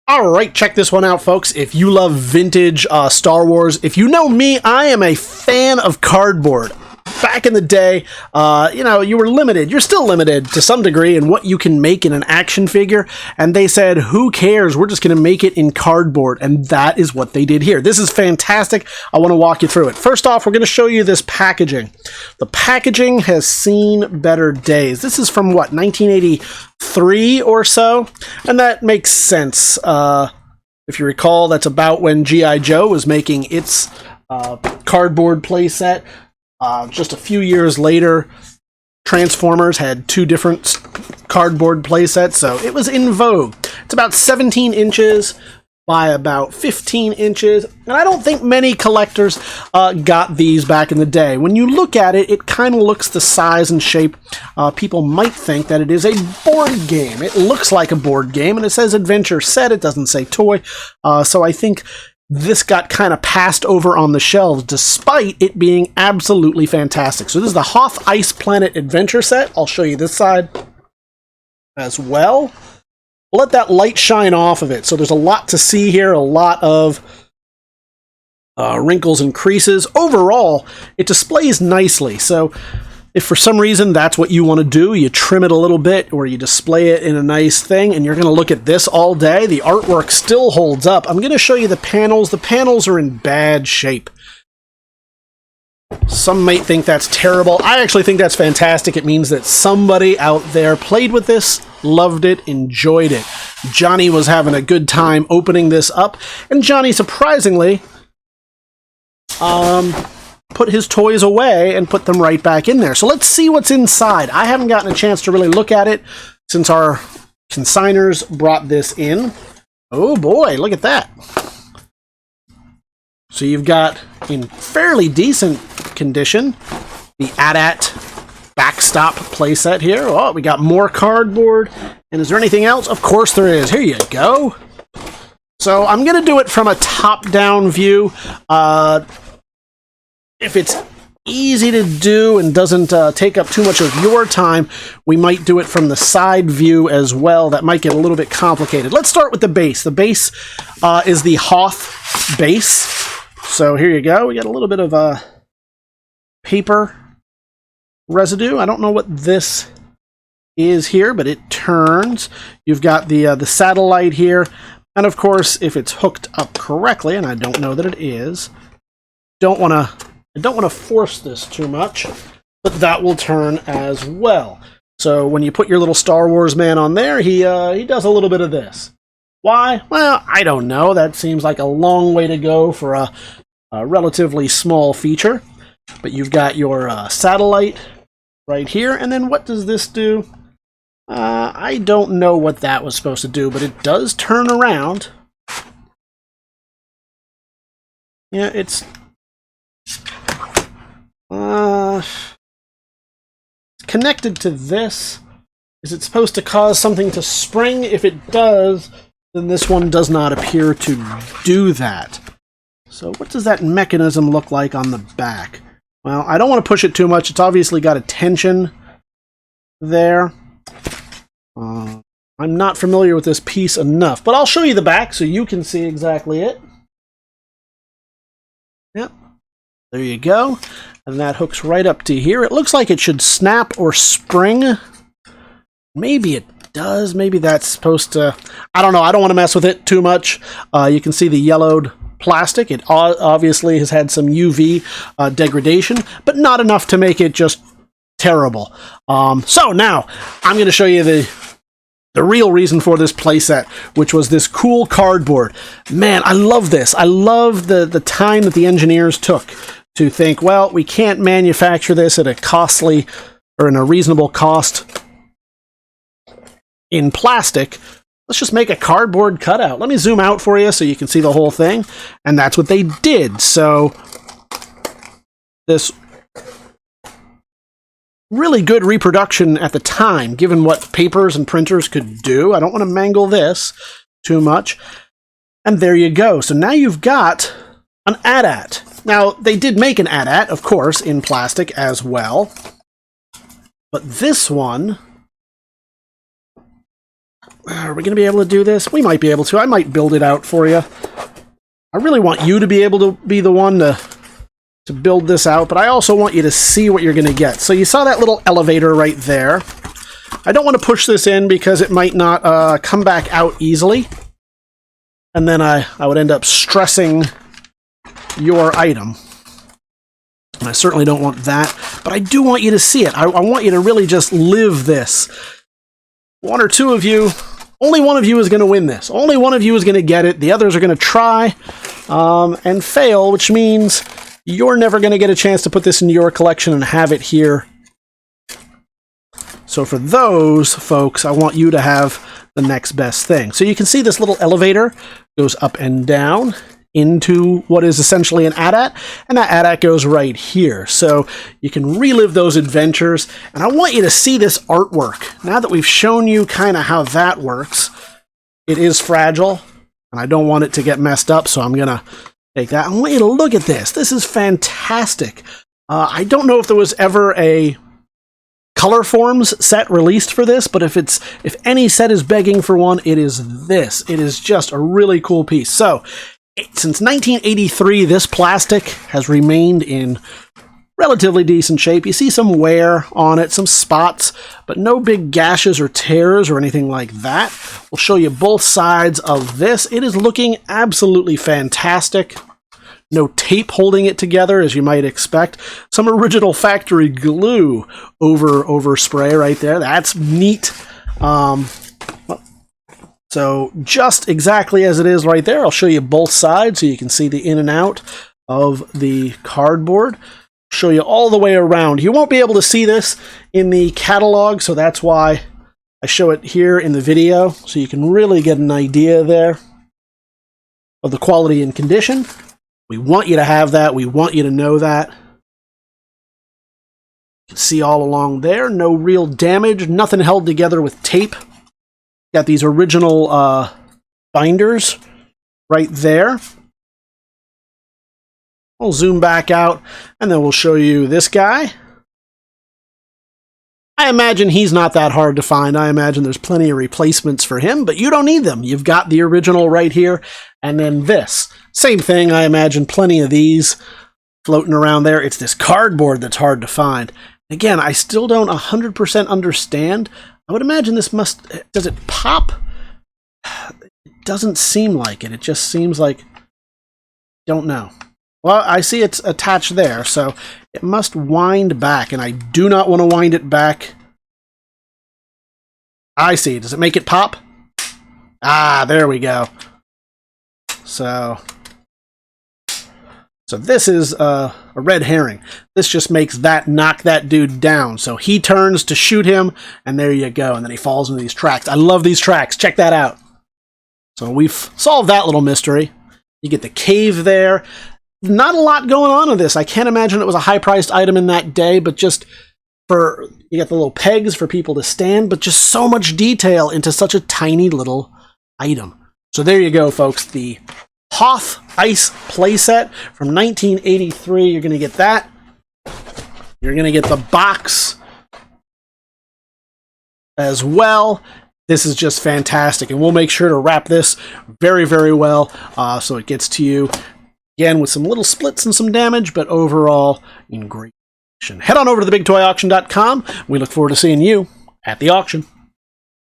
All right, check this one out, folks. If you love vintage Star Wars, if you know me, I am a fan of cardboard. Back in the day, you were limited. You're still limited to some degree in what you can make in an action figure. And they said, who cares? We're just going to make it in cardboard. And that is what they did here. This is fantastic. I want to walk you through it. First off, we're going to show you this packaging. The packaging has seen better days. This is from, what, 1983 or so? And that makes sense. If you recall, that's about when G.I. Joe was making its cardboard playset. Just a few years later, Transformers had two different cardboard playsets, so it was in vogue. It's about 17 inches by about 15 inches, and I don't think many collectors got these back in the day. When you look at it, it kind of looks the size and shape. People might think that it is a board game. It looks like a board game, and it says adventure set. It doesn't say toy, so I think this got kind of passed over on the shelves, despite it being absolutely fantastic. So this is the Hoth Ice Planet Adventure Set. I'll show you this side as well. Let that light shine off of it. So there's a lot to see here, a lot of wrinkles and creases. Overall, it displays nicely. So if for some reason that's what you want to do, you trim it a little bit or you display it in a nice thing and you're going to look at this all day, the artwork still holds up. I'm going to show you the panels. The panels are in bad shape. Some might think that's terrible. I actually think that's fantastic. It means that somebody out there played with this, loved it, enjoyed it. Johnny was having a good time opening this up, and Johnny surprisingly put his toys away and put them right back in there. So let's see what's inside. I haven't gotten a chance to really look at it since our consigners brought this in. Oh boy, look at that. So you've got, in fairly decent condition, the AT-AT backstop playset here. Oh, we got more cardboard. And is there anything else? Of course there is. Here you go. So I'm going to do it from a top-down view. If it's easy to do and doesn't take up too much of your time, we might do it from the side view as well. That might get a little bit complicated. Let's start with the base. The base is the Hoth base. So here you go. We got a little bit of paper residue. I don't know what this is here, but it turns. You've got the satellite here. And of course, if it's hooked up correctly, and I don't know that it is, I don't want to force this too much, but that will turn as well. So when you put your little Star Wars man on there, he does a little bit of this. Why? Well, I don't know. That seems like a long way to go for a relatively small feature. But you've got your satellite right here, and then what does this do? I don't know what that was supposed to do, but it does turn around. Yeah, it's connected to this. Is it supposed to cause something to spring? If it does, then this one does not appear to do that. So what does that mechanism look like on the back? Well, I don't want to push it too much. It's obviously got a tension there. I'm not familiar with this piece enough, but I'll show you the back so you can see exactly it. Yep. There you go. And that hooks right up to here. It looks like it should snap or spring. Maybe it does. Maybe that's supposed to... I don't know. I don't want to mess with it too much. You can see the yellowed plastic. It obviously has had some UV degradation, but not enough to make it just terrible. So now I'm going to show you the real reason for this playset, which was this cool cardboard. Man, I love this. I love the time that the engineers took to think, well, we can't manufacture this at a costly or in a reasonable cost in plastic. Let's just make a cardboard cutout. Let me zoom out for you so you can see the whole thing. And that's what they did. So this really good reproduction at the time, given what papers and printers could do. I don't want to mangle this too much. And there you go. So now you've got an AT-AT. Now, they did make an AT-AT, of course, in plastic as well. But this one Are we going to be able to do this? We might be able to. I might build it out for you. I really want you to be able to be the one to build this out, but I also want you to see what you're going to get. So you saw that little elevator right there. I don't want to push this in because it might not come back out easily. And then I would end up stressing your item. And I certainly don't want that, but I do want you to see it. I want you to really just live this. One or two of you, only one of you is going to win this. Only one of you is going to get it. The others are going to try and fail, which means you're never going to get a chance to put this into your collection and have it here. So for those folks, I want you to have the next best thing. So you can see this little elevator goes up and down into what is essentially an AT-AT, and that AT-AT goes right here. So you can relive those adventures, and I want you to see this artwork. Now that we've shown you kind of how that works, it is fragile, and I don't want it to get messed up, so I'm going to take that. I want you to look at this. This is fantastic. I don't know if there was ever a color forms set released for this, but if any set is begging for one, it is this. It is just a really cool piece. So since 1983, this plastic has remained in relatively decent shape. You see some wear on it, some spots, but no big gashes or tears or anything like that. We'll show you both sides of this. It is looking absolutely fantastic. No tape holding it together, as you might expect. Some original factory glue over spray right there. That's neat. So just exactly as it is right there. I'll show you both sides so you can see the in and out of the cardboard. Show you all the way around. You won't be able to see this in the catalog, so that's why I show it here in the video, so you can really get an idea there of the quality and condition. We want you to have that. We want you to know that. You can see all along there, no real damage, nothing held together with tape. Got these original binders right there. We'll zoom back out, and then we'll show you this guy. I imagine he's not that hard to find. I imagine there's plenty of replacements for him, but you don't need them. You've got the original right here, and then this. Same thing, I imagine plenty of these floating around there. It's this cardboard that's hard to find. Again, I still don't 100% understand. I would imagine this must... Does it pop? It doesn't seem like it. It just seems like... Don't know. Well, I see it's attached there, so it must wind back, and I do not want to wind it back. I see. Does it make it pop? Ah, there we go. So this is a red herring. This just makes that knock that dude down. So he turns to shoot him, and there you go. And then he falls into these tracks. I love these tracks. Check that out. So we've solved that little mystery. You get the cave there. Not a lot going on with this. I can't imagine it was a high-priced item in that day, but just for... You got the little pegs for people to stand, but just so much detail into such a tiny little item. So there you go, folks. The Hoth Ice playset from 1983. You're going to get that. You're going to get the box as well. This is just fantastic, and we'll make sure to wrap this very, very well so it gets to you, again, with some little splits and some damage, but overall in great condition. Head on over to TheBigToyAuction.com. We look forward to seeing you at the auction.